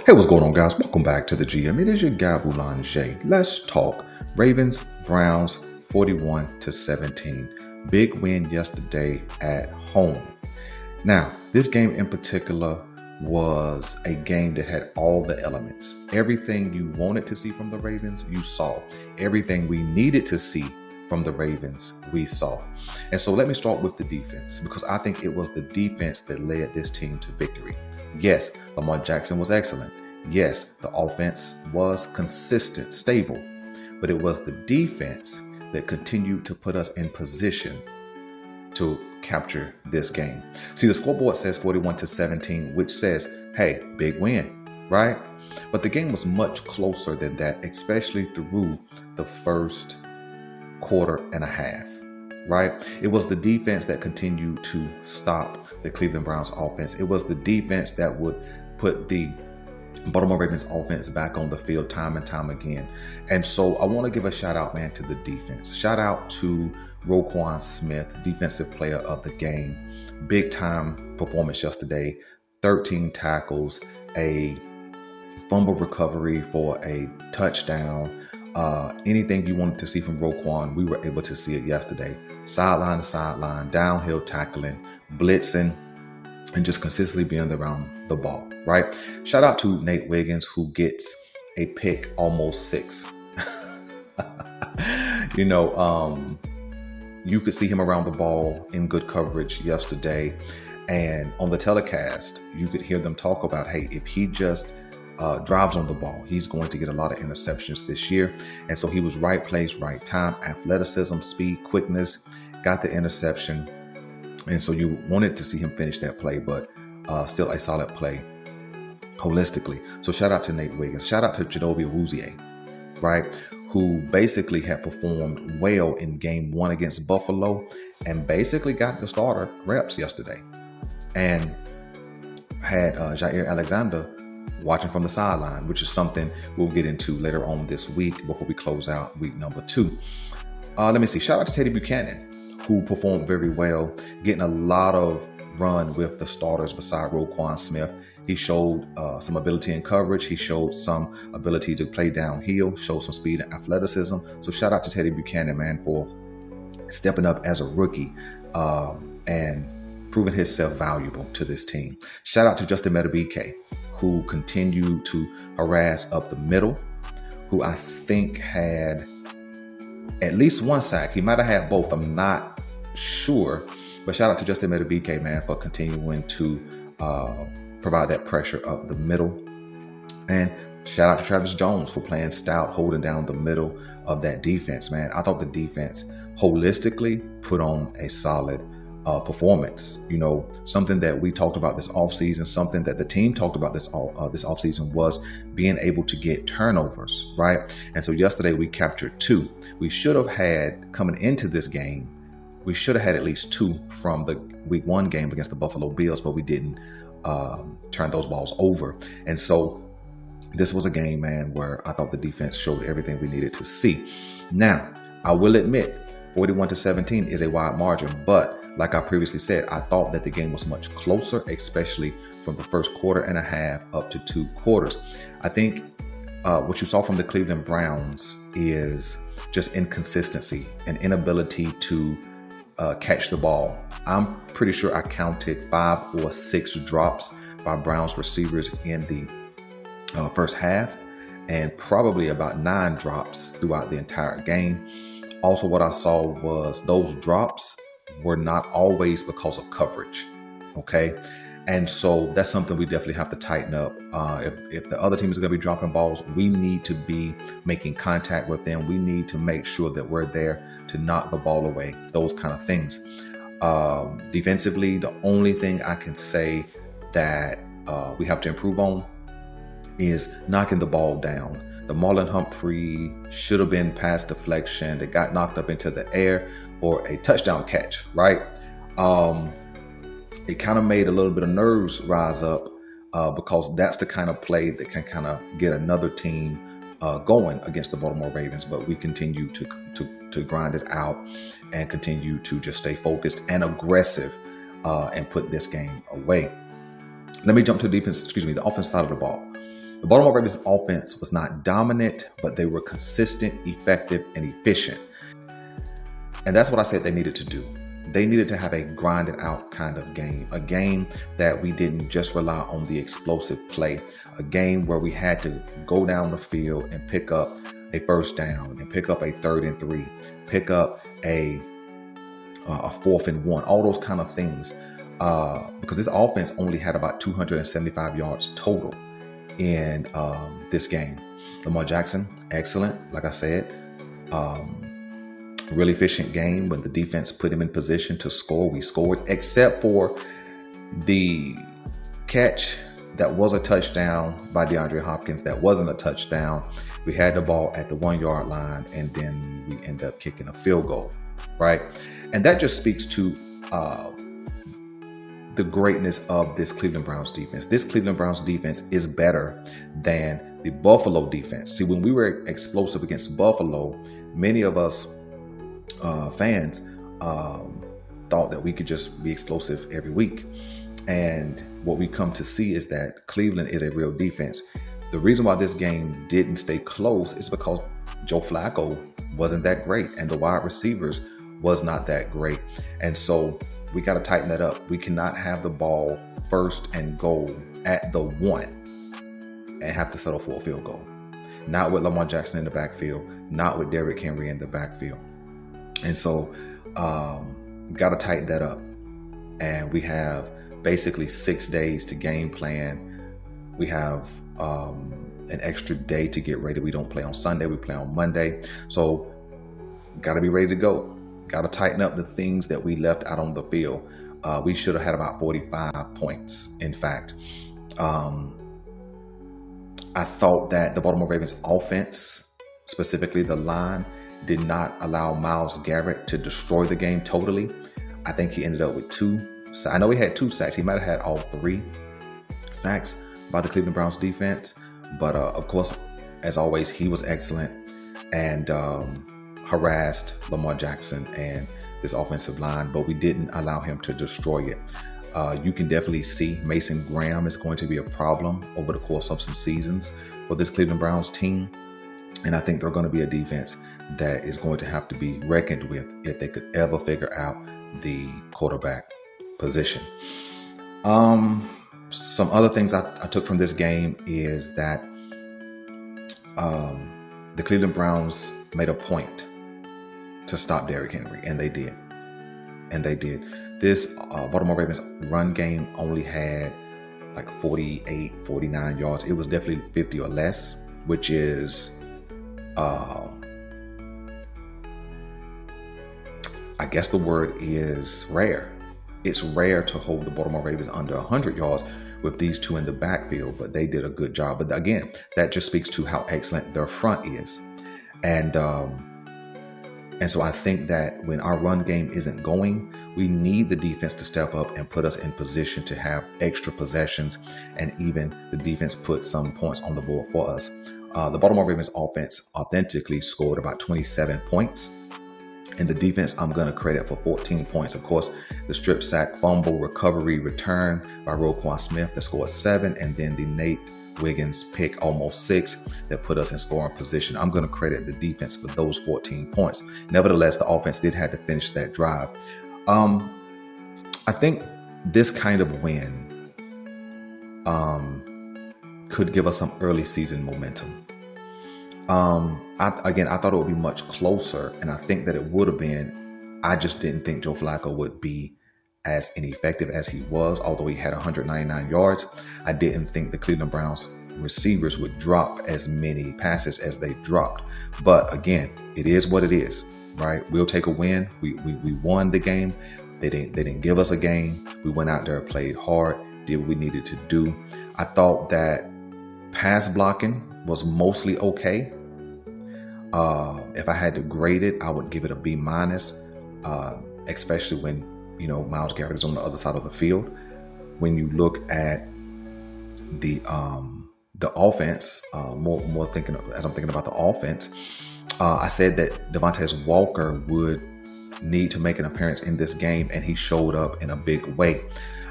Hey, what's going on, guys? Welcome back to the GM. It is your guy Boulanger. Let's talk Ravens, Browns, 41-17. Big win yesterday at home. Now, this game in particular was a game that had all the elements. Everything you wanted to see from the Ravens, you saw. Everything we needed to see from the Ravens, we saw. And so let me start with the defense, because I think it was the defense that led this team to victory. Yes, Lamar Jackson was excellent. Yes, the offense was consistent, stable, but it was the defense that continued to put us in position to capture this game. See, the scoreboard says 41-17, which says, hey, big win, right? But the game was much closer than that, especially through the first quarter and a half, right? It was the defense that continued to stop the Cleveland Browns offense. It was the defense that would put the Baltimore Ravens offense back on the field time and time again. And so I want to give a shout out, man, to the defense. Shout out to Roquan Smith, defensive player of the game. Big time performance yesterday. 13 tackles, a fumble recovery for a touchdown. Anything you wanted to see from Roquan, we were able to see it yesterday. Sideline to sideline, downhill tackling, blitzing, and just consistently being around the ball, right? Shout out to Nate Wiggins, who gets a pick almost 6. You could see him around the ball in good coverage yesterday. And on the telecast, you could hear them talk about, hey, if he just drives on the ball, he's going to get a lot of interceptions this year. And so he was right place, right time, athleticism, speed, quickness, got the interception. And so you wanted to see him finish that play, but still a solid play holistically. So shout out to Nate Wiggins. Shout out to Chidobe Awuzie, right? Who basically had performed well in game 1 against Buffalo and basically got the starter reps yesterday. And had Jair Alexander watching from the sideline, which is something we'll get into later on this week before we close out week number 2. Let me see. Shout out to Teddy Buchanan, who performed very well, getting a lot of run with the starters beside Roquan Smith. He showed some ability in coverage. He showed some ability to play downhill, showed some speed and athleticism. So shout out to Teddy Buchanan, man, for stepping up as a rookie and proving himself valuable to this team. Shout out to Justin Madubuike, who continued to harass up the middle, who I think had at least 1 sack. He might have had both. I'm not sure. But shout out to Justin Madubuike, man, for continuing to provide that pressure up the middle. And shout out to Travis Jones for playing stout, holding down the middle of that defense, man. I thought the defense holistically put on a solid performance. You know, something that we talked about this offseason, something that the team talked about this offseason was being able to get turnovers, right? And so yesterday we captured 2. We should have had, coming into this game, we should have had at least 2 from the week 1 game against the Buffalo Bills, but we didn't turn those balls over. And so this was a game, man, where I thought the defense showed everything we needed to see. Now, I will admit, 41-17 is a wide margin, but like I previously said, I thought that the game was much closer, especially from the first quarter and a half up to 2 quarters. I think what you saw from the Cleveland Browns is just inconsistency and inability to catch the ball. I'm pretty sure I counted 5 or 6 drops by Browns receivers in the first half, and probably about 9 drops throughout the entire game. Also, what I saw was those drops were not always because of coverage, okay? And so that's something we definitely have to tighten up. If the other team is going to be dropping balls, we need to be making contact with them. We need to make sure that we're there to knock the ball away, those kind of things. Defensively, the only thing I can say that we have to improve on is knocking the ball down. The Marlon Humphrey should have been pass deflection that got knocked up into the air for a touchdown catch, right? It kind of made a little bit of nerves rise up because that's the kind of play that can kind of get another team going against the Baltimore Ravens. But we continue to grind it out and continue to just stay focused and aggressive and put this game away. Let me jump to the offense side of the ball. The Baltimore Ravens offense was not dominant, but they were consistent, effective, and efficient. And that's what I said they needed to do. They needed to have a grinded out kind of game, a game that we didn't just rely on the explosive play, a game where we had to go down the field and pick up a first down and pick up a 3rd and 3, pick up a 4th and 1, all those kind of things. Because this offense only had about 275 yards total in this game. Lamar Jackson, excellent, like I said. Really efficient game. When the defense put him in position to score, we scored, except for the catch that was a touchdown by DeAndre Hopkins. That wasn't a touchdown. We had the ball at the 1 yard line, and then we end up kicking a field goal, right? And that just speaks to the greatness of this Cleveland Browns defense. This Cleveland Browns defense is better than the Buffalo defense. See, when we were explosive against Buffalo, many of us fans thought that we could just be explosive every week. And what we come to see is that Cleveland is a real defense. The reason why this game didn't stay close is because Joe Flacco wasn't that great and the wide receivers was not that great. And so we got to tighten that up. We cannot have the ball 1st and goal at the 1 and have to settle for a field goal. Not with Lamar Jackson in the backfield, not with Derrick Henry in the backfield. And so got to tighten that up. And we have basically 6 days to game plan. We have an extra day to get ready. We don't play on Sunday, we play on Monday. So got to be ready to go. Got to tighten up the things that we left out on the field. We should have had about 45 points, in fact. I thought that the Baltimore Ravens offense, specifically the line, did not allow Myles Garrett to destroy the game totally. I think he ended up with 2. I know he had 2 sacks. He might have had all 3 sacks by the Cleveland Browns defense. But of course, as always, he was excellent and harassed Lamar Jackson and this offensive line, but we didn't allow him to destroy it. You can definitely see Mason Graham is going to be a problem over the course of some seasons for this Cleveland Browns team. And I think they're going to be a defense that is going to have to be reckoned with if they could ever figure out the quarterback position. Some other things I took from this game is that the Cleveland Browns made a point to stop Derrick Henry, and they did. This Baltimore Ravens run game only had like 48, 49 yards. It was definitely 50 or less, which is I guess the word is rare. It's rare to hold the Baltimore Ravens under 100 yards with these 2 in the backfield, but they did a good job. But again, that just speaks to how excellent their front is. And so I think that when our run game isn't going, we need the defense to step up and put us in position to have extra possessions, and even the defense put some points on the board for us. The Baltimore Ravens offense authentically scored about 27 points. And the defense, I'm going to credit for 14 points. Of course, the strip sack, fumble, recovery, return by Roquan Smith that scored 7. And then the Nate Wiggins pick, almost 6, that put us in scoring position. I'm going to credit the defense for those 14 points. Nevertheless, the offense did have to finish that drive. I think this kind of win could give us some early season momentum. I thought it would be much closer, and I think that it would have been. I just didn't think Joe Flacco would be as ineffective as he was, although he had 199 yards. I didn't think the Cleveland Browns receivers would drop as many passes as they dropped. But again, it is what it is, right? We'll take a win. We won the game. They didn't give us a game. We went out there, played hard, did what we needed to do. I thought that pass blocking was mostly okay. If I had to grade it, I would give it a B-, especially when Myles Garrett is on the other side of the field. When you look at the offense, more thinking as I'm thinking about the offense, I said that Devontae Walker would need to make an appearance in this game, and he showed up in a big way.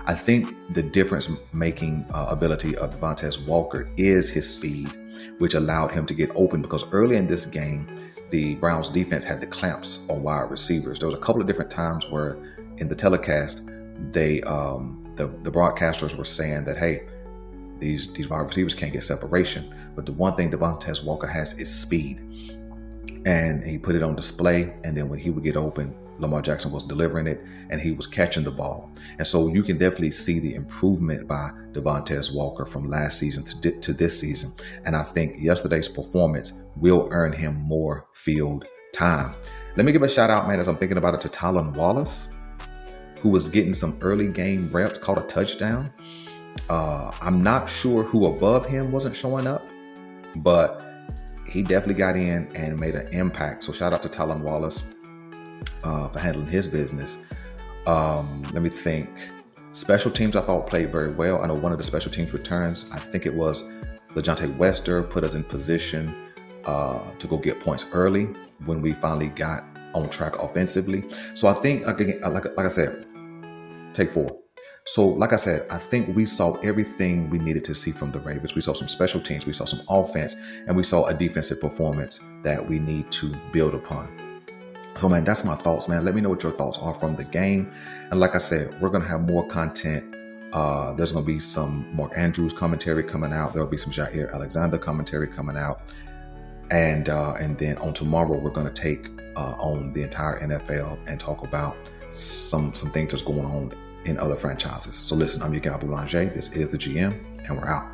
I think the difference-making ability of Devontae Walker is his speed, which allowed him to get open, because early in this game, the Browns defense had the clamps on wide receivers. There was a couple of different times where in the telecast, the broadcasters were saying that, hey, these wide receivers can't get separation. But the one thing Devontae Walker has is speed. And he put it on display. And then when he would get open, Lamar Jackson was delivering it and he was catching the ball. And so you can definitely see the improvement by Devontae Walker from last season to this season. And I think yesterday's performance will earn him more field time. Let me give a shout out, man, as I'm thinking about it, to Tylan Wallace, who was getting some early game reps, caught a touchdown. I'm not sure who above him wasn't showing up, but he definitely got in and made an impact. So shout out to Tylan Wallace for handling his business. Let me think. Special teams, I thought, played very well. I know one of the special teams returns, I think it was LeJontay Wester, put us in position to go get points early when we finally got on track offensively. So I think, like I said, take 4. So, like I said, I think we saw everything we needed to see from the Ravens. We saw some special teams, we saw some offense, and we saw a defensive performance that we need to build upon. So, man, that's my thoughts, man. Let me know what your thoughts are from the game. And like I said, we're going to have more content. There's going to be some Mark Andrews commentary coming out. There'll be some Jair Alexander commentary coming out. And then on tomorrow, we're going to take on the entire NFL and talk about some things that's going on in other franchises. So listen, I'm your guy, Boulanger. This is the GM, and we're out.